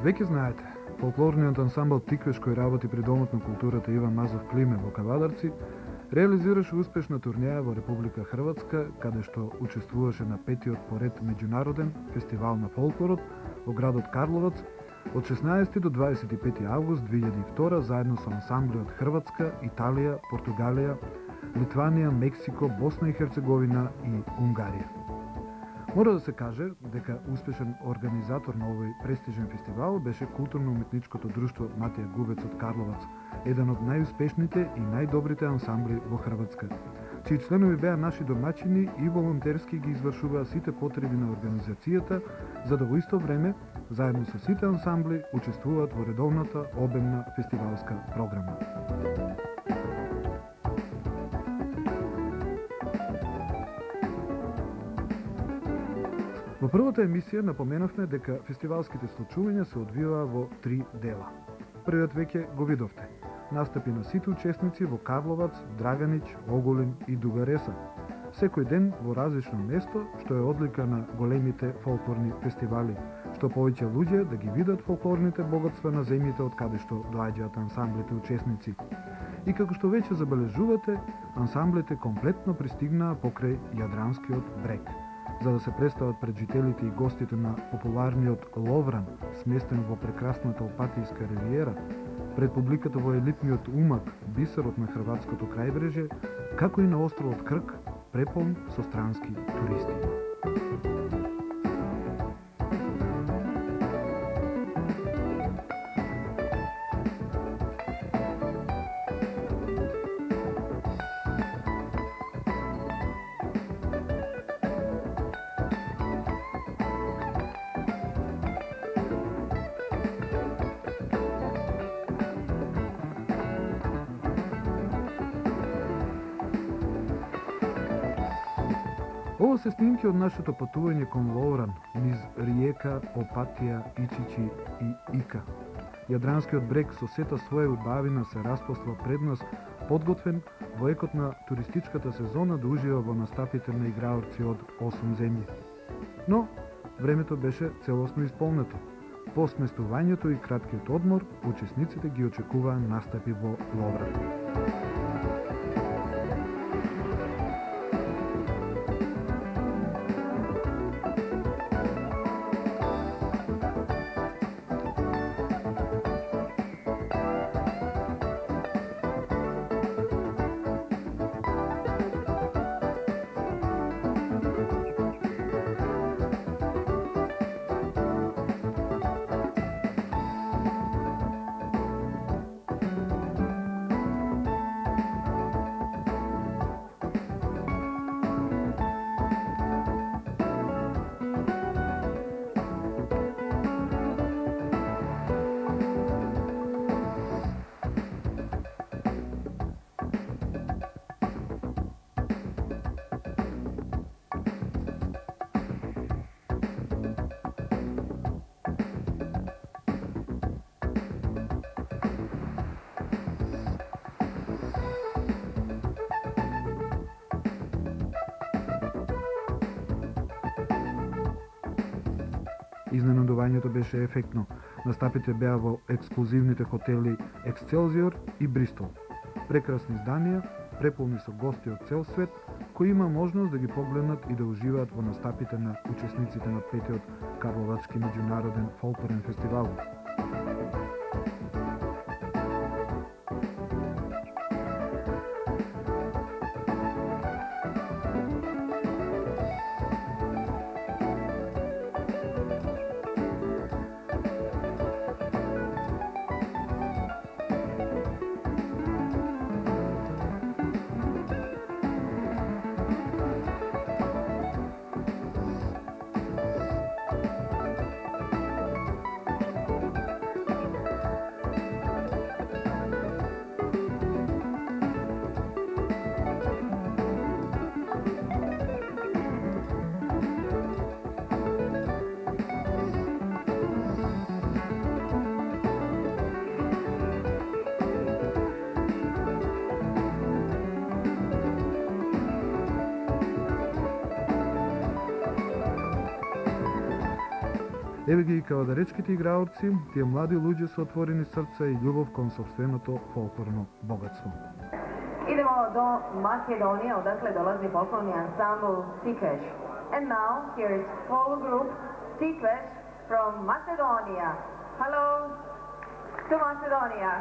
Веќе знаете, фолклорниот ансамбл Тиквеш кој работи при Домот на културата Иван Мазов Климе во Кавадарци реализираше успешна турнеја во Република Хрватска, каде што учествуваше на петиот поред меѓународен фестивал на фолклорот во градот Карловац од 16 до 25 август 2002 заедно со ансамбли од Хрватска, Италија, Португалија, Литванија, Мексико, Босна и Херцеговина и Унгарија. Мора да се каже дека успешен организатор на овој престижен фестивал беше културно-уметничкото друштво Матија Губец од Карловац, еден од најуспешните и најдобрите ансамбли во Хрватска, чии членови беа наши домаќини и волонтерски ги извршуваа сите потреби на организацијата, за да во исто време, заедно со сите ансамбли, учествуваат во редовната обемна фестивалска програма. Во првата емисија напоменавме дека фестивалските случувања се одвиваа во 3 дела. Првиот веќе го видовте. Настапи на сите учесници во Карловац, Драганич, Оголин и Дуга Реса. Секој ден во различно место, што е одлика на големите фолклорни фестивали, што повеќе луѓе да ги видат фолклорните богатства на земјите од каде што доаѓаат ансамблите учесници. И како што веќе забележувате, ансамблите комплетно пристигнаа покрај Јадранскиот брег, за да се представат пред жителите и гостите на популарниот Ловран, сместен во прекрасната Опатијска ривиера, пред публиката во елитниот Умак, бисерот на хрватското крајбрежје, како и на островот Крк, преполн со странски туристи. Ово се снимки од нашето патување кон Лоуран, низ риека Опатија, Ичичи и Ика. Јадранскиот брег со сета своја убавина се распрострал пред нас, подготвен во екот на туристичката сезона да ужива во настапите на играорци од 8 земји. Но, времето беше целосно исполнето. По сместувањето и краткиот одмор, учесниците ги очекуваа настапи во Ловран. Изненадувањето беше ефектно. Настапите беа во ексклузивните хотели Ексцелзиор и Бристол. Прекрасни зданија, преполни со гости од цел свет, кои има можност да ги погледнат и да уживаат во настапите на учесниците на петиот Карловачки меѓународен фолклорен фестивал. Еве ги и кавадаречките играорци, тие млади луѓе со отворени срца и љубов кон сопственото фолклорно богатство. Idemo do Makedonije, odakle dolazi folklorni ansambl Tikveš. And now, here is folk group Tikveš from Macedonia. Hello to Macedonia.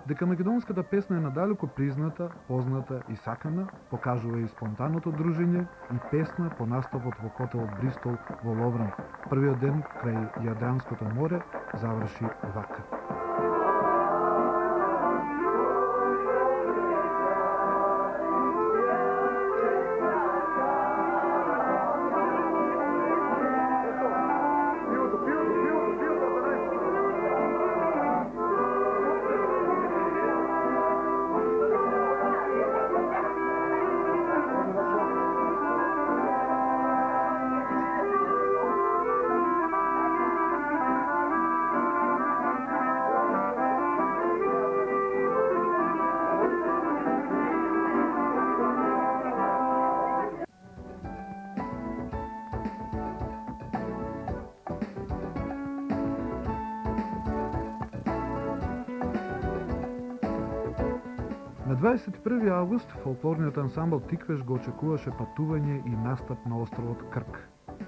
Дека македонската песна е надалеку призната, позната и сакана, покажува и спонтанното дружење и песна по настапот во хотелот Бристол во Ловран. Првиот ден крај Јадранското море заврши вака. На 21 август фолклорниот ансамбл Тиквеш го очекуваше патување и настап на островот Крк.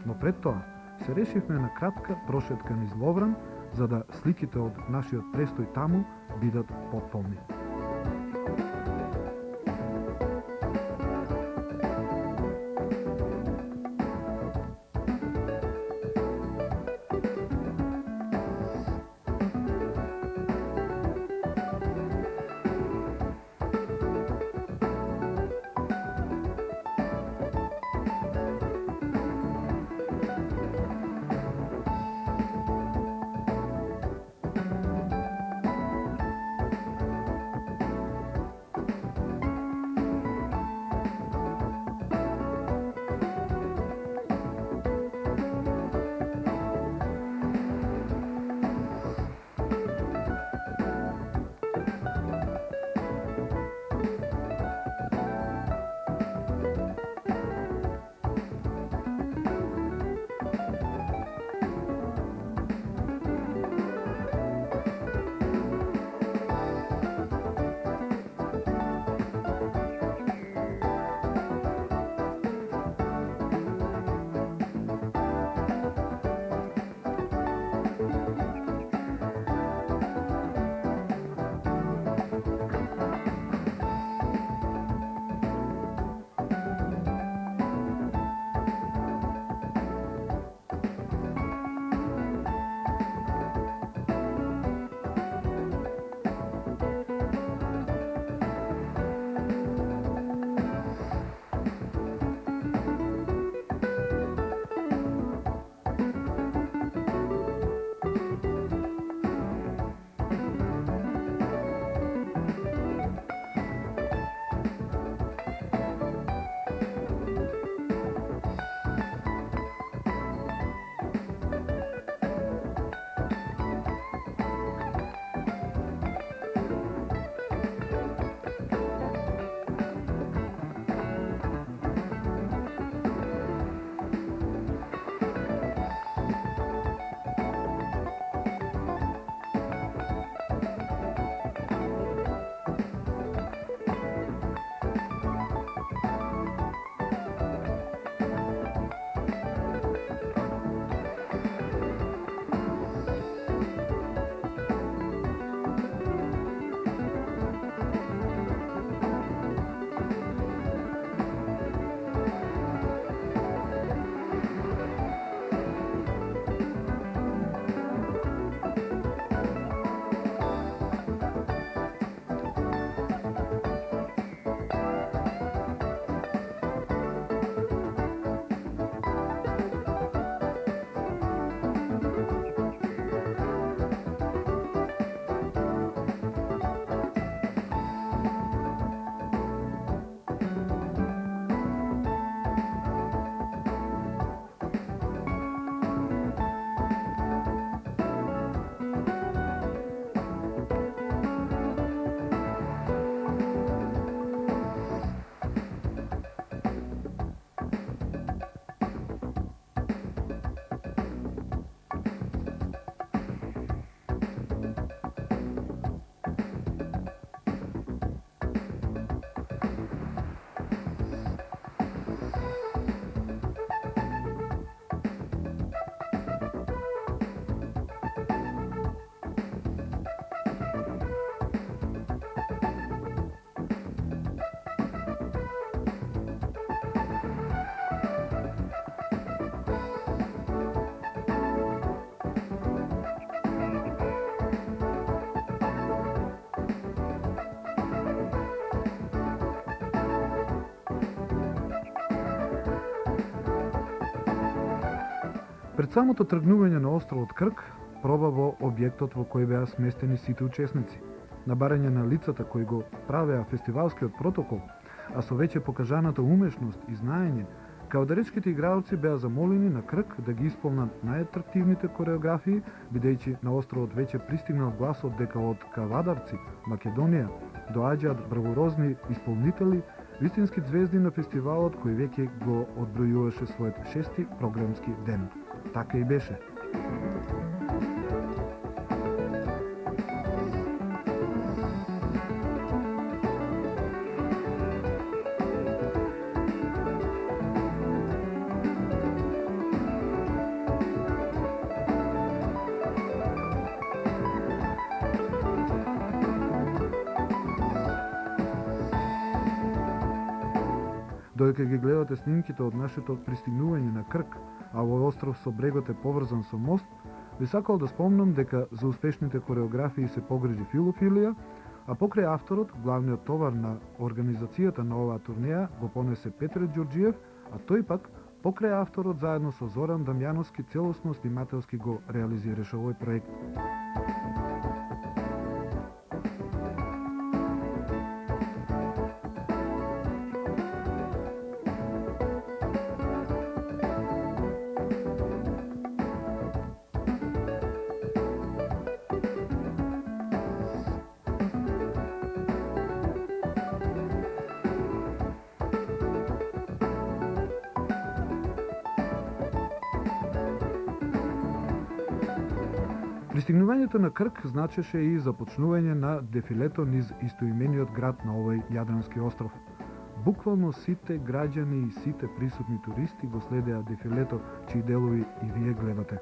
Но пред тоа се решивме на кратка прошетка низ Ловран, за да сликите од нашиот престој таму бидат потполни. Пред самото тргнување на островот Крк, проба во објектот во кој беа сместени сите учесници. На барање на лицата кои го правеа фестивалскиот протокол, а со веќе покажаната умешност и знаење, кавадаречките играоци беа замолени на Крк да ги исполнат најатрактивните кореографии, бидејќи на островот веќе пристигнал гласот дека од Кавадарци, Македонија, доаѓаат бравурозни исполнители, вистински звезди на фестивалот кој веќе го одбројуваше својот 6-ти програмски ден. Така и беше. Додека ги гледате снимките од нашето пристигнување на Крк, а овој остров со брегот е поврзан со мост, би сакал да спомнам дека за успешните кореографии се погрижи Филофилија, а покрај авторот, главниот товар на организацијата на оваа турнеја го понесе Петре Ѓорџиев, а тој пак покрај авторот заедно со Зоран Дамјановски целосно снимателски го реализираше овој проект. Пристигнувањето на Крк значеше и започнување на дефилето низ истоимениот град на овој јадрански остров. Буквално сите граѓани и сите присутни туристи го следеа дефилето, чии делови и вие гледате.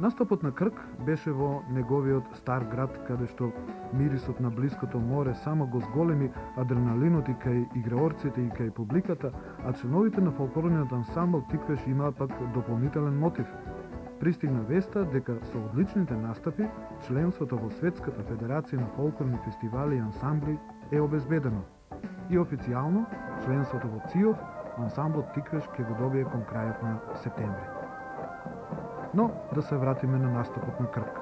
Настапот на Крк беше во неговиот стар град, каде што мирисот на блиското море само го зголеми адреналинот и кај играорците и кај публиката, а членовите на фолклорниот ансамбл Тиквеш имаа пак дополнителен мотив. Пристигна веста дека со одличните настапи, членството во Светската федерација на фолклорни фестивали и ансамбли е обезбедено. И официјално, членството во ЦИОФ, ансамблот Тиквеш ќе го добие кон крајот на септември. Но да се вратиме на настапот на Крк.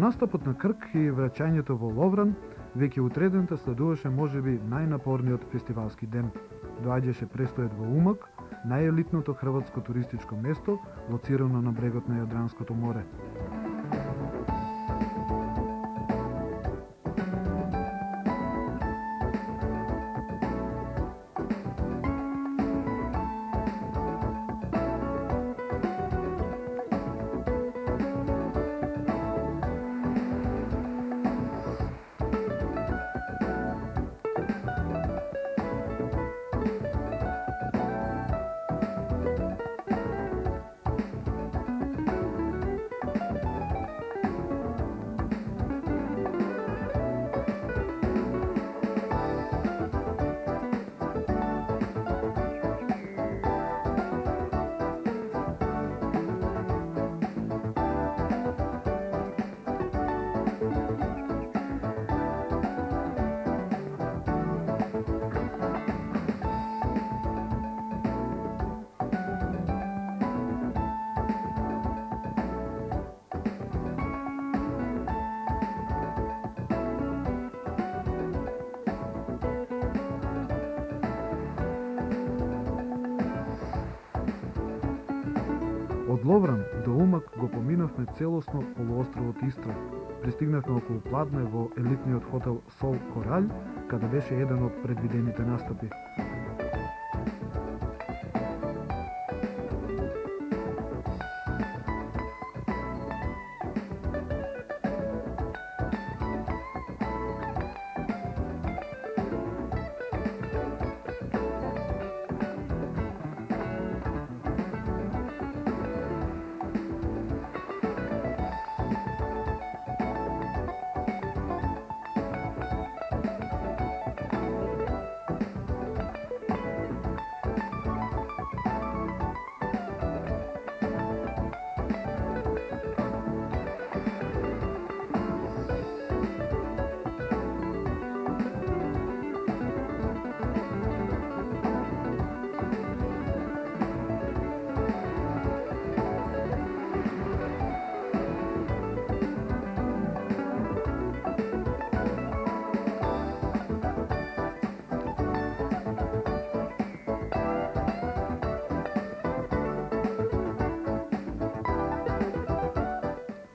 настапот на Крк и враќањето во Ловран, веќе утредента следуваше можеби најнапорниот фестивалски ден. Доаѓаше престојот во Умак, најелитното хрватско туристичко место, лоцирано на брегот на Јадранското море. Од Ловран до Умак го поминавме целосно полуостровот Истра. Пристигнавме околу пладне во елитниот хотел Сол Коралј, каде беше еден од предвидените настапи.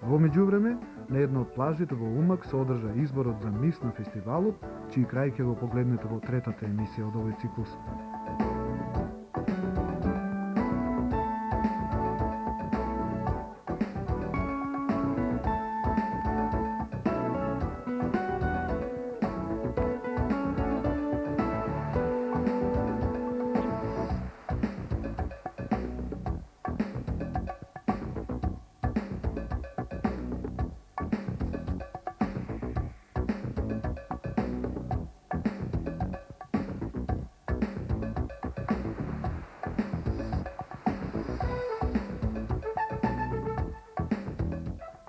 Во меѓувреме, на едно од плажите во Умак се одржа изборот за мис на фестивалот, чиј крај ќе го погледнете во третата емисија од овој циклус.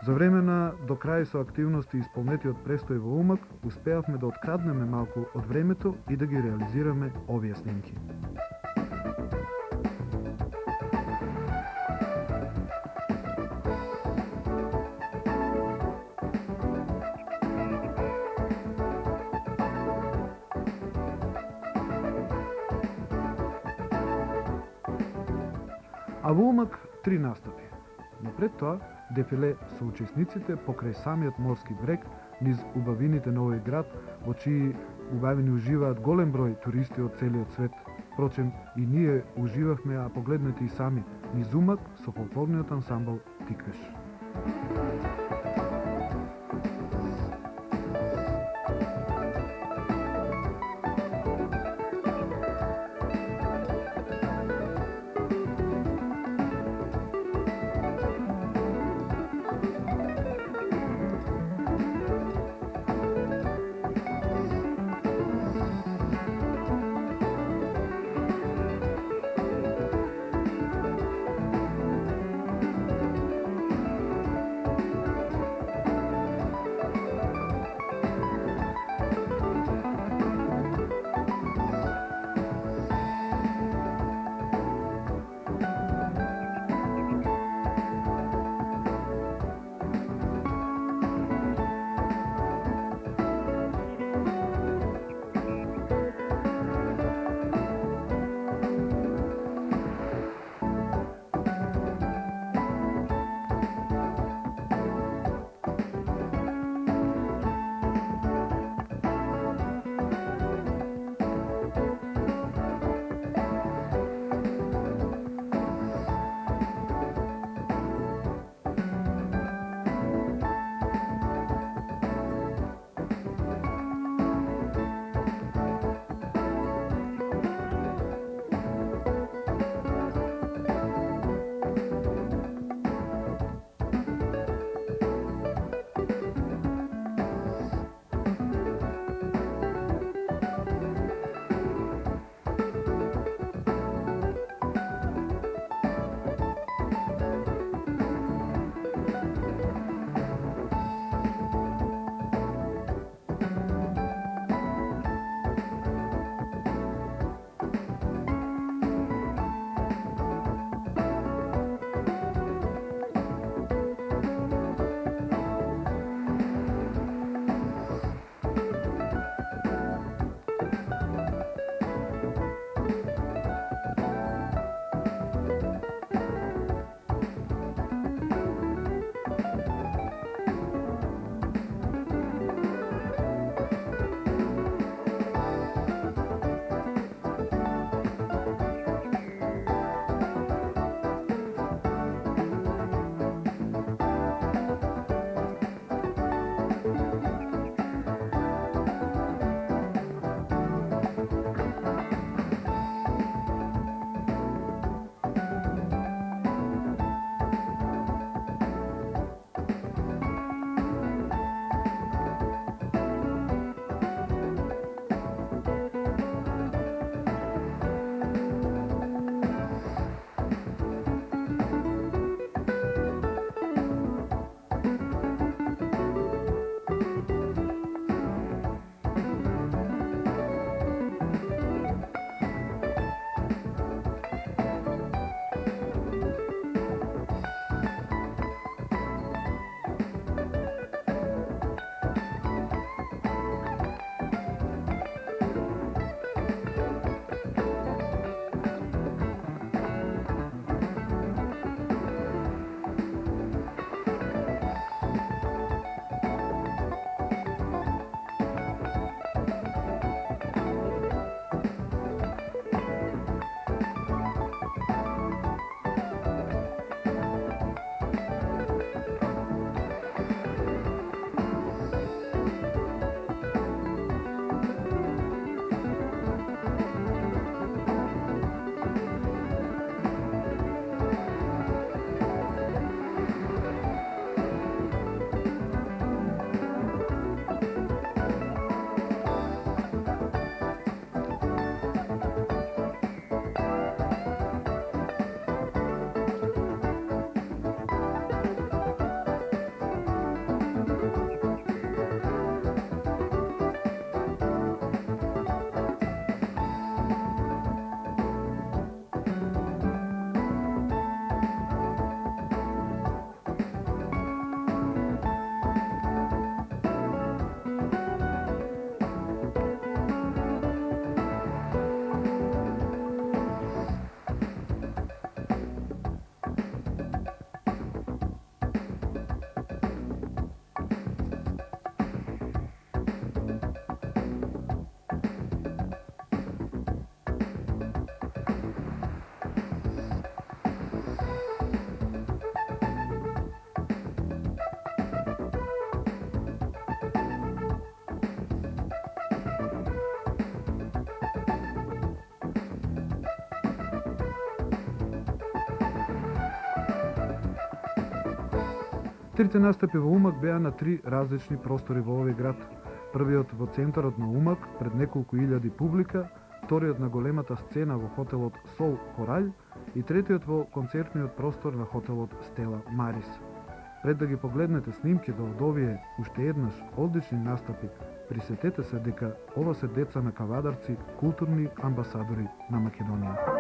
За време на до крај со активности исполнетиот престој во Умак, успеавме да откраднеме малку од времето и да ги реализираме овие снимки. А во Умак 3 настапи. Но пред тоа, дефиле со учесниците покрај самиот морски брег, низ убавините на овој град, во чии убавини уживаат голем број туристи од целиот свет. Впрочем, и ние уживавме, а погледнете и сами, низ Умак со фолклорниот ансамбл Тиквеш. Трите настапи во Умак беа на 3 различни простори во овој град. Првиот во центарот на Умак пред неколку илјади публика, вториот на големата сцена во хотелот Сол Коралј и третиот во концертниот простор на хотелот Стела Марис. Пред да ги погледнете снимките од овие уште еднаш одлични настапи, присетете се дека ова се деца на кавадарци, културни амбасадори на Македонија.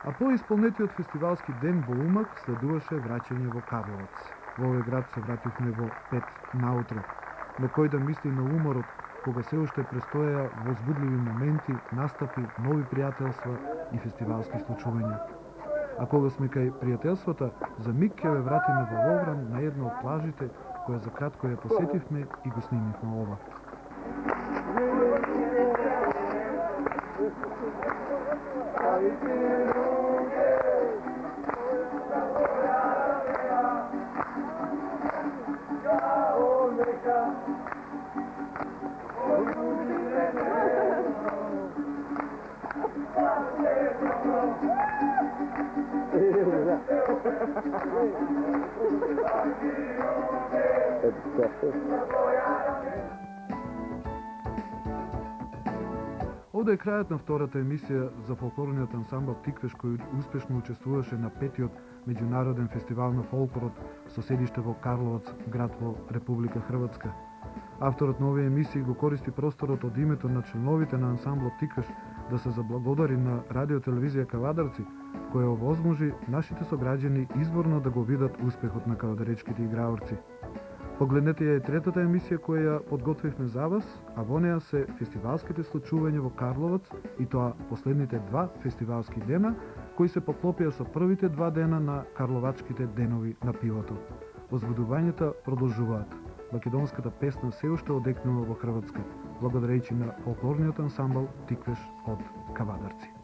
А по исполнетиот фестивалски ден во Умак следуваше враќање во Карловац. Во овој град се вративме во 5 наутро, на кој да мисли на уморот, кога се уште престоеа возбудливи моменти, настапи, нови пријателства и фестивалски случувања. А кога сме кај пријателствата, за миг ќе ве вратиме во Ловран на една од плажите, која за кратко ја посетивме и го снимивме ова. Овде е крајот на втората емисија за фолклорниот ансамбл Тиквеш, кој успешно учествуваше на 5-тиот меѓународен фестивал на фолклорот со седиште во Карловац, град во Република Хрватска. Авторот на овие емисии го користи просторот од името на членовите на ансамблот Тиквеш да се заблагодари на радиотелевизија Кавадарци, која овозможи нашите сограѓани изворно да го видат успехот на кавадаречките играорци. Погледнете ја и третата емисија која ја подготвивме за вас, а во неа се фестивалските случувања во Карловац и тоа последните 2 фестивалски дена, кои се поклопија со првите 2 дена на Карловачките денови на пивото. Возбудувањата продолжуваат. Македонската песна се уште одекнува во Хрватска, благодарејќи на фолклорниот ансамбл Тиквеш од Кавадарци.